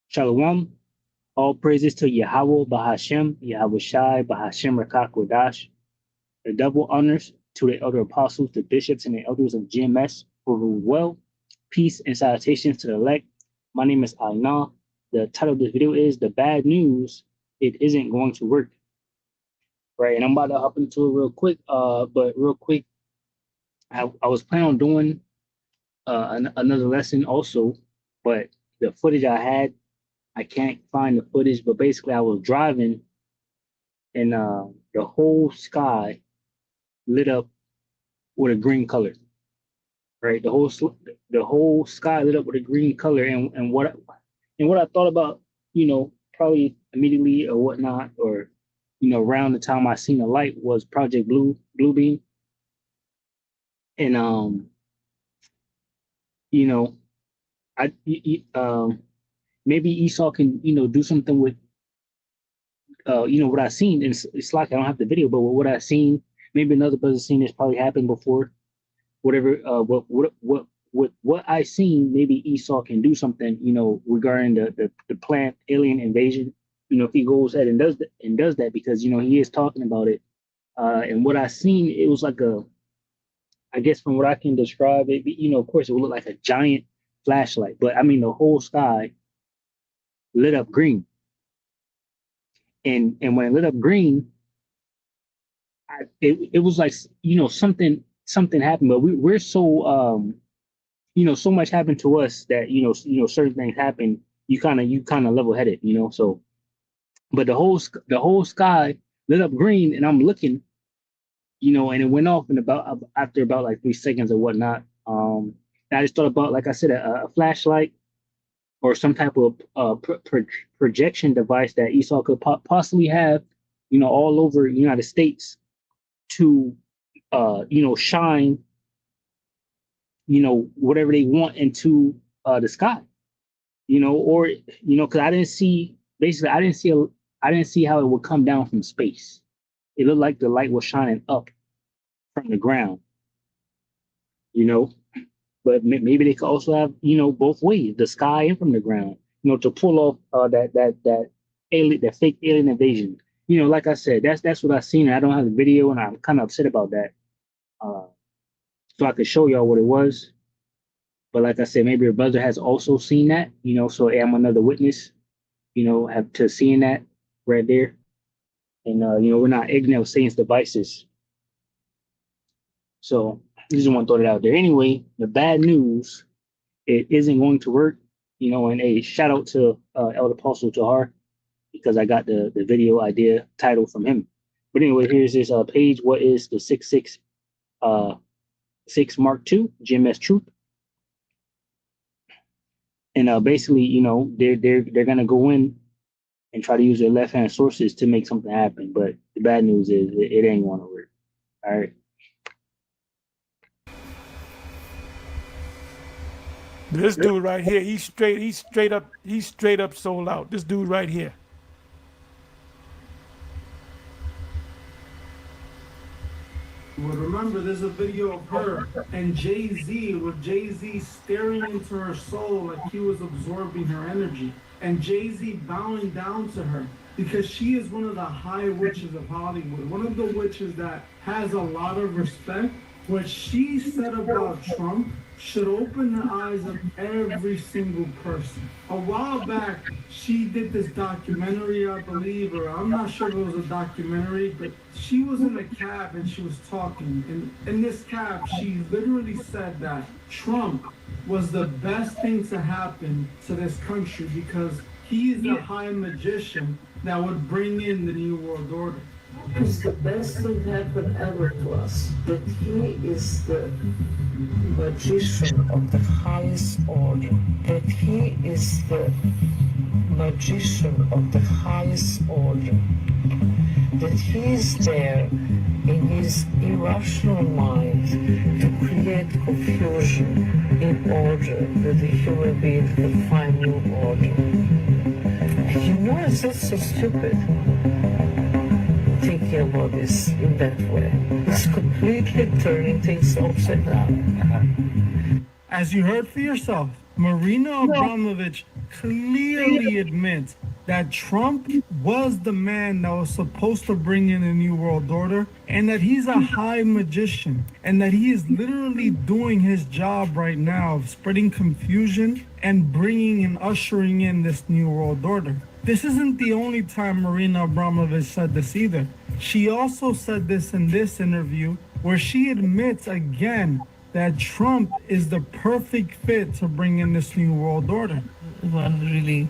Shalom. All praises to Yahweh Bahashem, Yahweh Shai, Bahashem Rakak Wadash. The double honors to the elder apostles, the bishops, and the elders of GMS who rule well. Peace and salutations to the elect. My name is Aina. The title of this video is The Bad News. It isn't going to work. Right, and I'm about to hop into it real quick. But real quick, I was planning on doing another lesson also, but the footage I had, I can't find the footage. But basically, I was driving, and the whole sky lit up with a green color. Right, the whole sky lit up with a green color, and what I thought about, probably immediately or whatnot, or around the time I seen the light was Project Bluebeam, and maybe Esau can do something with what I seen. And it's like I don't have the video, but what I seen, maybe another person seen this, probably happened before. Whatever, what I seen, maybe Esau can do something, regarding the planned alien invasion. If he goes ahead and does that, because he is talking about it. And what I seen, it was like I guess from what I can describe it, of course it would look like a giant flashlight, but I mean the whole sky lit up green. And when it lit up green, it was like something happened, but we're so so much happened to us that certain things happen. You kind of level headed, so. But the whole sky lit up green, and I'm looking, and it went off in after about like 3 seconds or whatnot. And I just thought about, like I said, a flashlight or some type of projection device that Esau could possibly have, all over the United States to, shine, whatever they want into the sky, or because I didn't see how it would come down from space. It looked like the light was shining up from the ground, but maybe they could also have, both ways, the sky and from the ground, to pull off that fake alien invasion. Like I said, that's what I seen. I don't have the video, and I'm kind of upset about that. So I could show y'all what it was. But like I said, maybe your brother has also seen that, so I'm another witness, have to seeing that right there. And, we're not ignorant of Satan's devices. So I just want to throw it out there. Anyway, the bad news, it isn't going to work, and a shout out to Elder Apostle Tahar, because I got the video idea title from him. But anyway, here's this page. What is the 666 Mark II GMS Truth? And basically, they're gonna go in and try to use their left hand sources to make something happen. But the bad news is it ain't gonna work. All right. This dude right here, he's straight up sold out. This dude right here. Well, remember, there's a video of her and Jay-Z, with Jay-Z staring into her soul like he was absorbing her energy. And Jay-Z bowing down to her because she is one of the high witches of Hollywood. One of the witches that has a lot of respect. What she said about Trump should open the eyes of every single person. A while back, she did this documentary, I believe, or I'm not sure if it was a documentary, but she was in a cab and she was talking. And in this cab, she literally said that Trump was the best thing to happen to this country because he is the high magician that would bring in the New World Order. It's the best thing happened ever to us, that he is the magician of the highest order, that he is the magician of the highest order, that he is there in his irrational mind to create confusion in order that the human being can find new order. It's just so stupid thinking about this in that way. It's completely turning things upside down. As you heard for yourself, Marina Abramovich clearly admits that Trump was the man that was supposed to bring in a new world order, and that he's a high magician, and that he is literally doing his job right now of spreading confusion and bringing and ushering in this new world order. This isn't the only time Marina Abramovich said this either. She also said this in this interview, where she admits again that Trump is the perfect fit to bring in this new world order. One really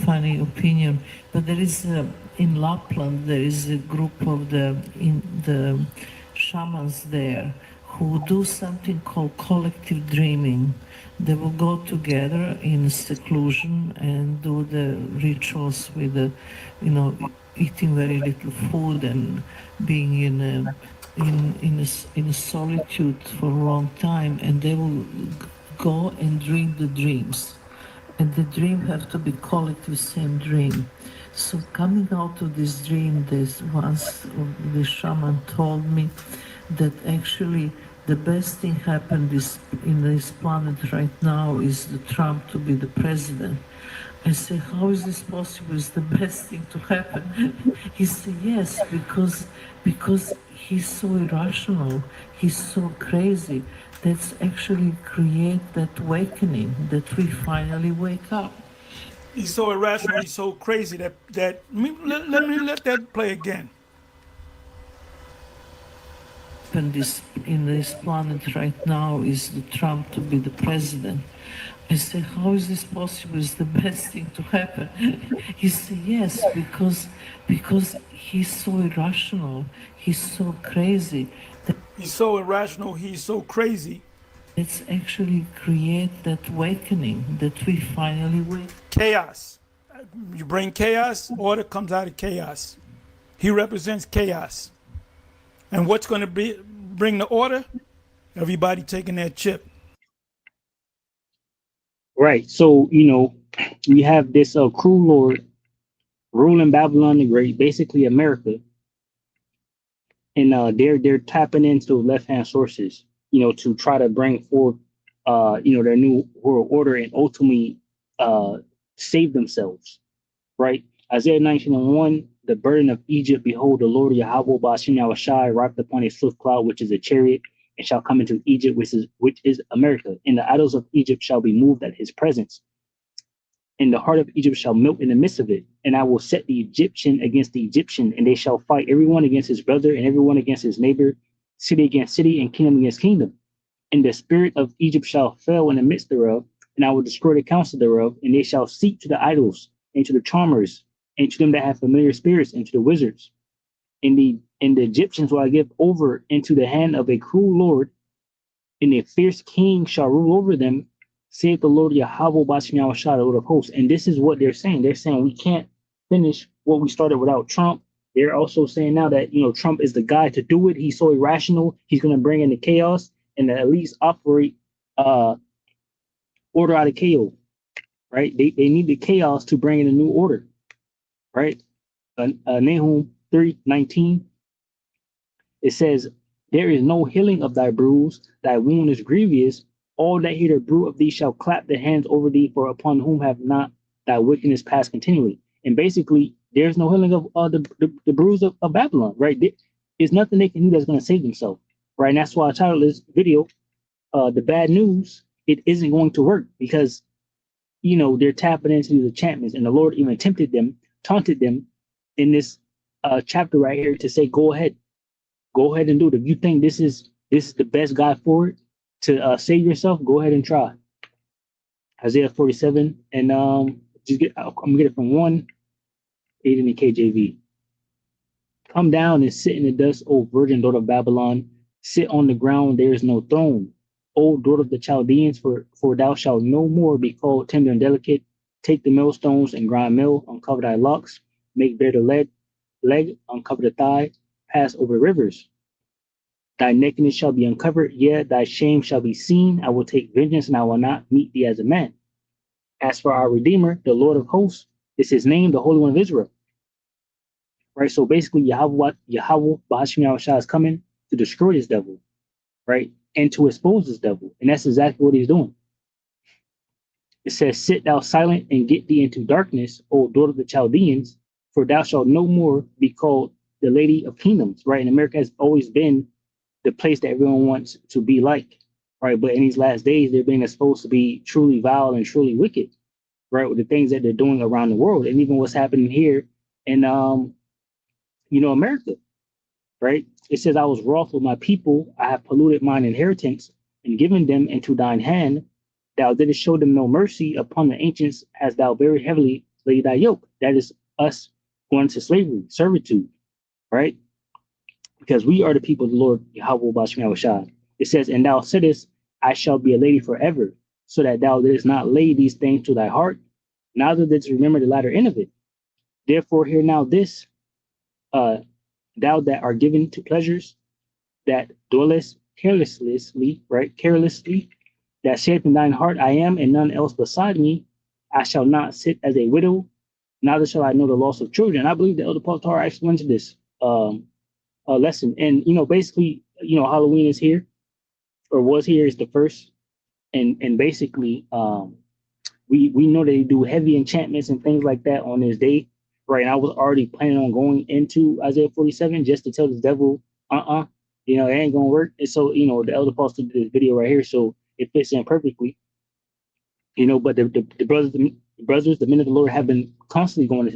funny opinion, but there is in Lapland there is a group of the shamans there who do something called collective dreaming. They will go together in seclusion and do the rituals with the, eating very little food and being in a solitude for a long time, and they will go and dream the dreams. And the dream have to be collective, same dream. So coming out of this dream, the shaman told me that actually the best thing happened in this planet right now is the Trump to be the president. I said, how is this possible? It's the best thing to happen. He said, yes, because he's so irrational, he's so crazy. That's actually create that awakening, that we finally wake up. He's so irrational, he's so crazy that let me let that play again. And in this planet right now is the Trump to be the president. I said, how is this possible? It's the best thing to happen. He said, yes, because he's so irrational, he's so crazy. He's so irrational, he's so crazy. It's actually create that awakening, that we finally wake. Chaos. You bring chaos, order comes out of chaos. He represents chaos. And what's going to bring the order? Everybody taking that chip. Right. So, we have this cruel lord ruling Babylon the Great, basically America. And they're tapping into left-hand sources, to try to bring forth, their new world order and ultimately save themselves. Right. Isaiah 19:1, the burden of Egypt, behold, the Lord Yahweh Bashim Yahushai arrived upon a swift cloud, which is a chariot, and shall come into Egypt, which is America. And the idols of Egypt shall be moved at his presence. And the heart of Egypt shall melt in the midst of it. And I will set the Egyptian against the Egyptian, and they shall fight everyone against his brother, and everyone against his neighbor, city against city, and kingdom against kingdom. And the spirit of Egypt shall fail in the midst thereof, and I will destroy the counsel thereof, and they shall seek to the idols, and to the charmers, and to them that have familiar spirits, and to the wizards. And the Egyptians will I give over into the hand of a cruel lord, and a fierce king shall rule over them, saith the Lord Yahweh Bashim Yahushai, the Lord of hosts. And this is what they're saying. They're saying we can't finish what we started without Trump. They're also saying now that Trump is the guy to do it. He's so irrational. He's going to bring in the chaos and at least operate order out of chaos. Right? They need the chaos to bring in a new order. Right? Nahum 3:19. It says, there is no healing of thy bruise, thy wound is grievous. All that hear the bruit of thee shall clap their hands over thee, for upon whom have not thy wickedness passed continually. And basically, there's no healing of the bruise of Babylon, right? There's nothing they can do that's going to save themselves, right? And that's why I titled this video, The Bad News. It isn't going to work because, they're tapping into these enchantments, and the Lord even taunted them in this chapter right here to say, go ahead and do it. If you think this is the best guy for it to save yourself, go ahead and try. Isaiah 47, and I'm gonna get it from 1:8 in the KJV. Come down and sit in the dust, O virgin daughter of Babylon. Sit on the ground, there is no throne. O daughter of the Chaldeans, for thou shalt no more be called tender and delicate. Take the millstones and grind mill, uncover thy locks, make bare the leg, uncover the thigh, pass over rivers. Thy nakedness shall be uncovered, yea, thy shame shall be seen. I will take vengeance, and I will not meet thee as a man. As for our Redeemer, the Lord of hosts, is his name, the Holy One of Israel. Right, so basically, Yahweh Bashim Yahushai is coming to destroy this devil, right, and to expose this devil, and that's exactly what he's doing. It says, sit thou silent and get thee into darkness, O daughter of the Chaldeans, for thou shalt no more be called the lady of kingdoms, right? And America has always been the place that everyone wants to be like, right? But in these last days, they're being exposed to be truly vile and truly wicked, right? With the things that they're doing around the world, and even what's happening here in, America, right? It says, I was wroth with my people. I have polluted mine inheritance and given them into thine hand. Thou didst show them no mercy. Upon the ancients as thou very heavily laid thy yoke. That is us going to slavery, servitude, right? Because we are the people of the Lord, Yahweh Bashmi Awashad. It says, and thou saidest, I shall be a lady forever, so that thou didst not lay these things to thy heart, neither didst remember the latter end of it. Therefore, hear now this, thou that are given to pleasures, that dwellest carelessly, right? Carelessly, that saith in thine heart, I am, and none else beside me. I shall not sit as a widow, neither shall I know the loss of children. I believe the Elder Paul Tar actually went to this lesson. And, basically, Halloween is here, or was here, is the first. And basically, we know they do heavy enchantments and things like that on this day, right? And I was already planning on going into Isaiah 47 just to tell the devil, it ain't gonna work. And so, the Elder Paul did this video right here, so it fits in perfectly. But the brothers, the men of the Lord have been constantly going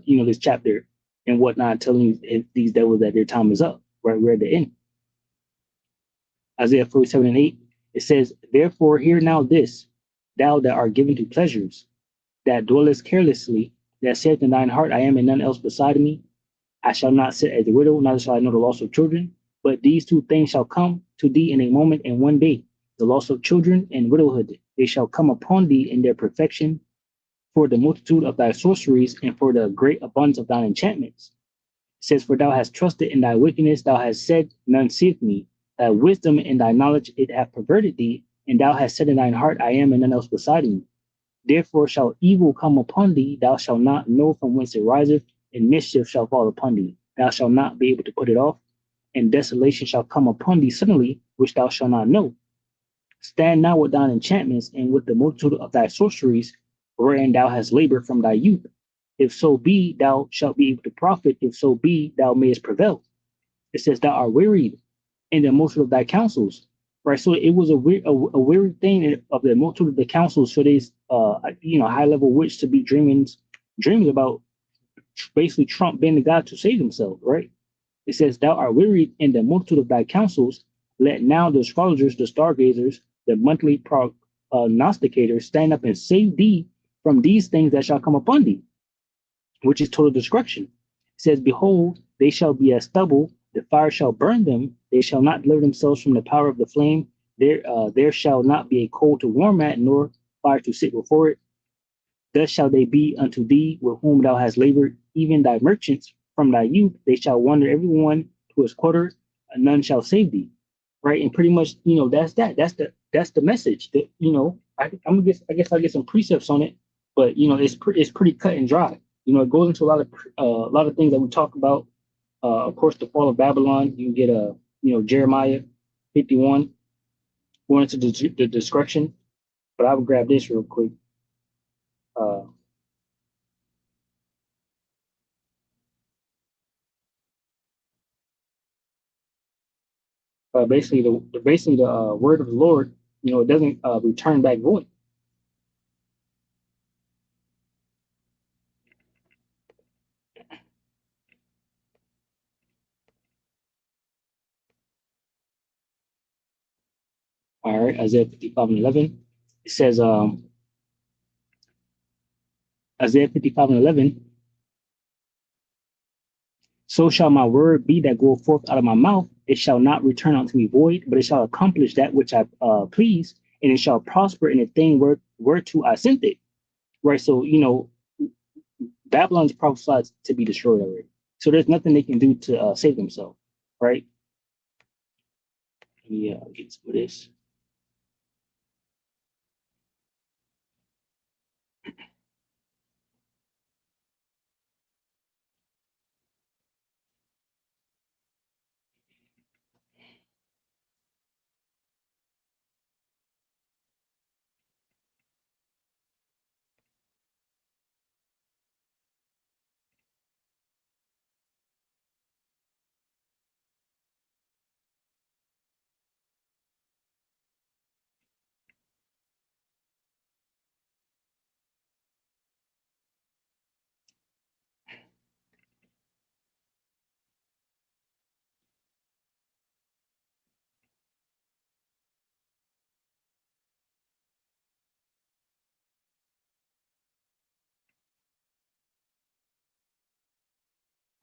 into this chapter and whatnot, telling these devils that their time is up, right? We're at the end. Isaiah 47 and 8, it says, therefore hear now this, thou that art given to pleasures, that dwellest carelessly, that saith in thine heart, I am and none else beside me. I shall not sit as a widow, neither shall I know the loss of children. But these two things shall come to thee in a moment and one day, the loss of children and widowhood. They shall come upon thee in their perfection, for the multitude of thy sorceries and for the great abundance of thine enchantments. It says, for thou hast trusted in thy wickedness, thou hast said, none seeth me. Thy wisdom and thy knowledge it hath perverted thee, and thou hast said in thine heart, I am and none else beside me. Therefore shall evil come upon thee, thou shalt not know from whence it riseth, and mischief shall fall upon thee. Thou shalt not be able to put it off, and desolation shall come upon thee suddenly, which thou shalt not know. Stand now with thine enchantments and with the multitude of thy sorceries, wherein thou hast labored from thy youth. If so be, thou shalt be able to profit. If so be, thou mayest prevail. It says, thou art wearied in the multitude of thy counsels. Right, so it was a weird thing of the multitude of the councils for these, high level witch to be dreaming about basically Trump being the God to save himself. Right, it says, "Thou art wearied in the multitude of thy counsels. Let now the astrologers, the stargazers, the monthly prognosticators stand up and save thee from these things that shall come upon thee, which is total destruction." It says, "Behold, they shall be as stubble. The fire shall burn them. They shall not deliver themselves from the power of the flame. There shall not be a coal to warm at, nor fire to sit before it. Thus shall they be unto thee with whom thou hast labored, even thy merchants from thy youth. They shall wander every one to his quarter, and none shall save thee." Right, and pretty much, that's that. That's the message. That I guess I get some precepts on it, but it's pretty cut and dry. It goes into a lot of things that we talk about. Of course, the fall of Babylon. You get Jeremiah 51 going into the destruction. But I will grab this real quick. Basically, the word of the Lord, it doesn't return back void. All right, Isaiah 55 and 11. It says, Isaiah 55 and 11. So shall my word be that goeth forth out of my mouth. It shall not return unto me void, but it shall accomplish that which I please, and it shall prosper in the thing whereto I sent it. Right. So, Babylon's prophesied to be destroyed already. So there's nothing they can do to save themselves. Right. Yeah, get to this.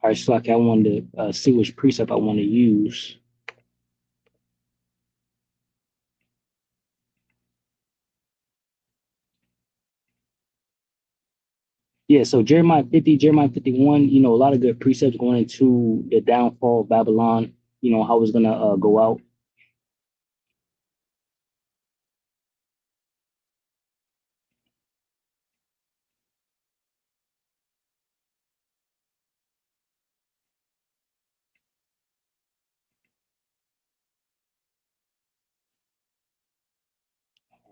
All right, so like I wanted to see which precept I want to use. Yeah, so Jeremiah 50, Jeremiah 51, a lot of good precepts going into the downfall of Babylon, how it's going to go out.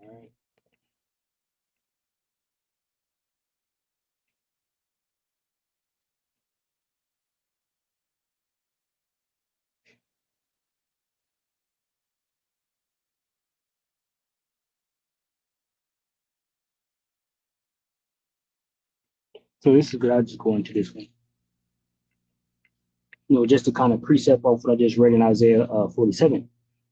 All right. So this is good. I'll just go into this one. Just to kind of precept off what I just read in Isaiah 47,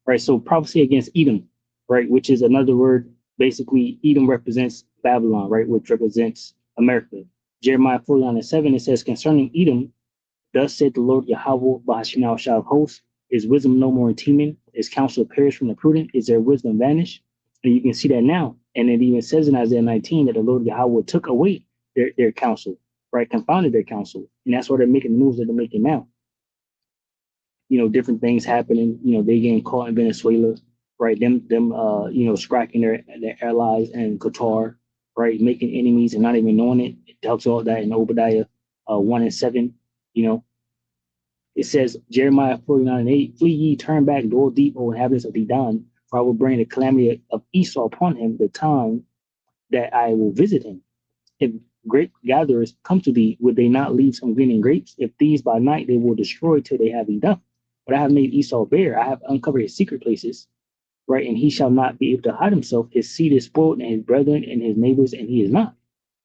right? So prophecy against Edom, right, which is another word. Basically, Edom represents Babylon, right, which represents America. Jeremiah 49:7, it says, concerning Edom, thus said the Lord Yahweh, Bahashim Shah of hosts, is wisdom no more in Teman? Is counsel perished from the prudent? Is their wisdom vanished? And you can see that now. And it even says in Isaiah 19 that the Lord Yahweh took away their counsel, right, confounded their counsel. And that's why they're making the moves that they're making now. Different things happening. They getting caught in Venezuela, right? Them, scracking their allies and Qatar, right? Making enemies and not even knowing it. It tells all that in Obadiah 1:7. It says Jeremiah 49:8, flee ye, turn back, dwell deep, O inhabitants of Dedan, for I will bring the calamity of Esau upon him, the time that I will visit him. If grape gatherers come to thee, would they not leave some green grapes? If these by night they will destroy till they have enough. But I have made Esau bare. I have uncovered his secret places, right? And he shall not be able to hide himself. His seed is spoiled, and his brethren and his neighbors, and he is not.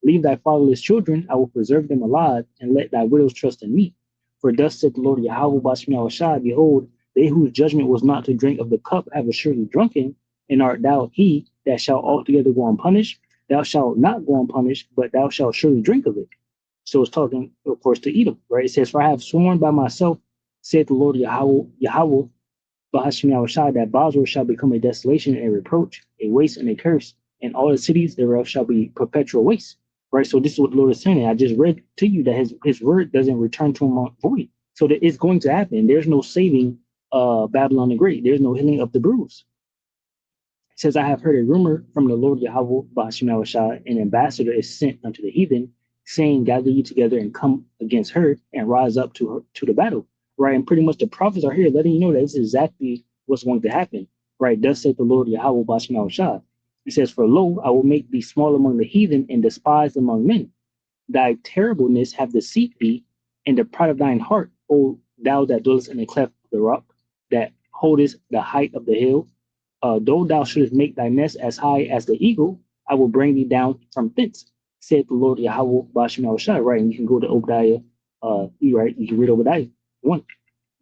Leave thy fatherless children. I will preserve them alive, and let thy widows trust in me. For thus said the Lord Yahweh Bashmi Shai, behold, they whose judgment was not to drink of the cup have assuredly drunken, and art thou he that shall altogether go unpunished? Thou shalt not go unpunished, but thou shalt surely drink of it. So it's talking, of course, to Edom, right? It says, for I have sworn by myself, said the Lord Yahweh, Bahashim Shai, that Basra shall become a desolation and a reproach, a waste and a curse, and all the cities thereof shall be perpetual waste. Right. So this is what the Lord is saying. I just read to you that his word doesn't return to him void. So that it's going to happen. There's no saving Babylon the Great. There's no healing of the bruise. It says, I have heard a rumor from the Lord Yahweh, Bahashim Shai, an ambassador is sent unto the heathen, saying, gather you together and come against her and rise up to the battle. Right. And pretty much the prophets are here letting you know that this is exactly what's going to happen. Right. Thus said the Lord Yahweh, Bahashim Shai. It says, for lo, I will make thee small among the heathen and despised among men. Thy terribleness have deceived thee, and the pride of thine heart, O thou that dwellest in the cleft of the rock, that holdest the height of the hill. Though thou shouldest make thy nest as high as the eagle, I will bring thee down from thence, said the Lord Yahweh Bashim Shai. Right, and you can go to Obadiah, right, you can read Obadiah 1.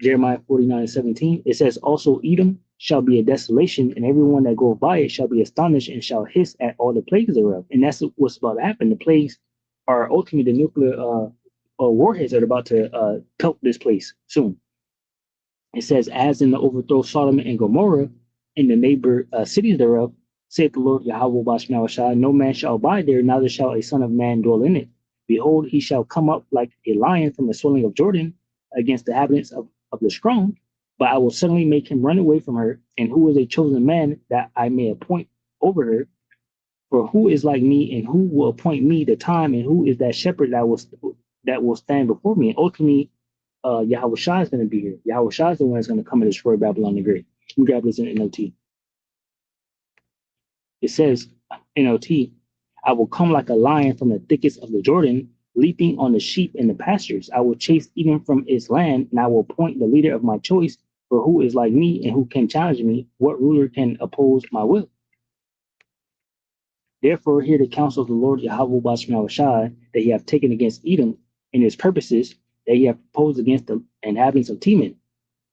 Jeremiah 49:17. It says, also Edom shall be a desolation, and everyone that goeth by it shall be astonished and shall hiss at all the plagues thereof. And that's what's about to happen. The plagues are ultimately the nuclear warheads that are about to pelt this place soon. It says, as in the overthrow of Sodom and Gomorrah, and the neighbor cities thereof, saith the Lord Yahweh Bashim Shai, no man shall abide there, neither shall a son of man dwell in it. Behold, he shall come up like a lion from the swelling of Jordan against the inhabitants of the strong. But I will suddenly make him run away from her, and who is a chosen man that I may appoint over her? For who is like me, and who will appoint me the time, and who is that shepherd that will stand before me? And ultimately, Yahweh Shai is going to be here. Yahweh Shai is the one that's going to come and destroy Babylon the Great. We grab this in NLT. It says, NLT, I will come like a lion from the thickets of the Jordan, leaping on the sheep in the pastures. I will chase Edom from its land, and I will appoint the leader of my choice. For who is like me, and who can challenge me? What ruler can oppose my will? Therefore, hear the counsel of the Lord Yahweh Bashim Shai, that he hath taken against Edom, and his purposes that he hath proposed against the inhabitants of Teman.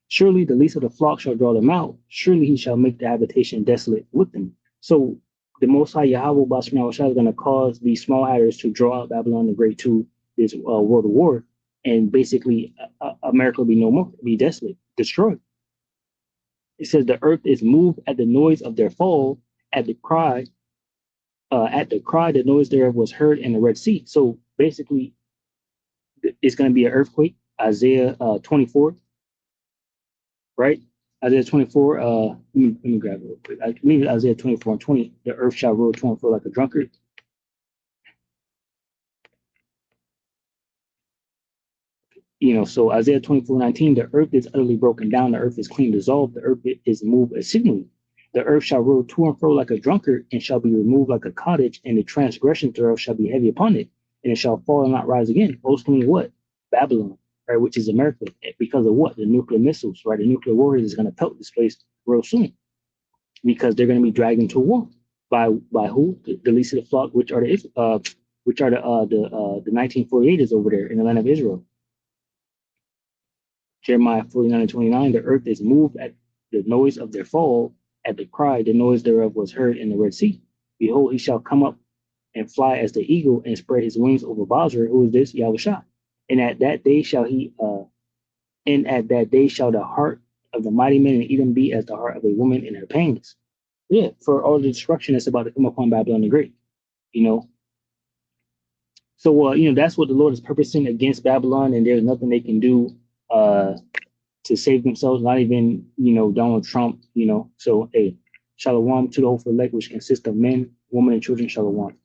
Surely the least of the flock shall draw them out. Surely he shall make the habitation desolate with them. So the Most High Yahweh Bashim Shai is going to cause these small adders to draw out Babylon the Great to this world war. and basically America will be no more, be desolate, destroyed. It says the earth is moved at the noise of their fall, at the cry, the noise thereof was heard in the Red Sea. So basically, it's going to be an earthquake. Isaiah 24, right? Isaiah 24. Let me grab it real quick. I believe Isaiah 24 and 20. The earth shall roll to and fro like a drunkard. So Isaiah 24:19, the earth is utterly broken down, the earth is clean dissolved, the earth is moved exceedingly. The earth shall roll to and fro like a drunkard, and shall be removed like a cottage, and the transgression thereof shall be heavy upon it, and it shall fall and not rise again. Ultimately, what? Babylon, right? Which is America. Because of what? The nuclear missiles, right? The nuclear warriors is going to pelt this place real soon, because they're going to be dragged into war by who? The least of the flock, which are the 1948ers over there in the land of Israel. Jeremiah 49:29, the earth is moved at the noise of their fall, at the cry, the noise thereof was heard in the Red Sea. Behold, he shall come up and fly as the eagle and spread his wings over Basra. Who is this? Yahushua. And at that day shall the heart of the mighty man in Edom be as the heart of a woman in her pangs. Yeah, for all the destruction that's about to come upon Babylon the Great. So that's what the Lord is purposing against Babylon, and there's nothing they can do to save themselves, not even Donald Trump. So hey, shalom to the hopeful elect, which consists of men, women, and children. Shalom.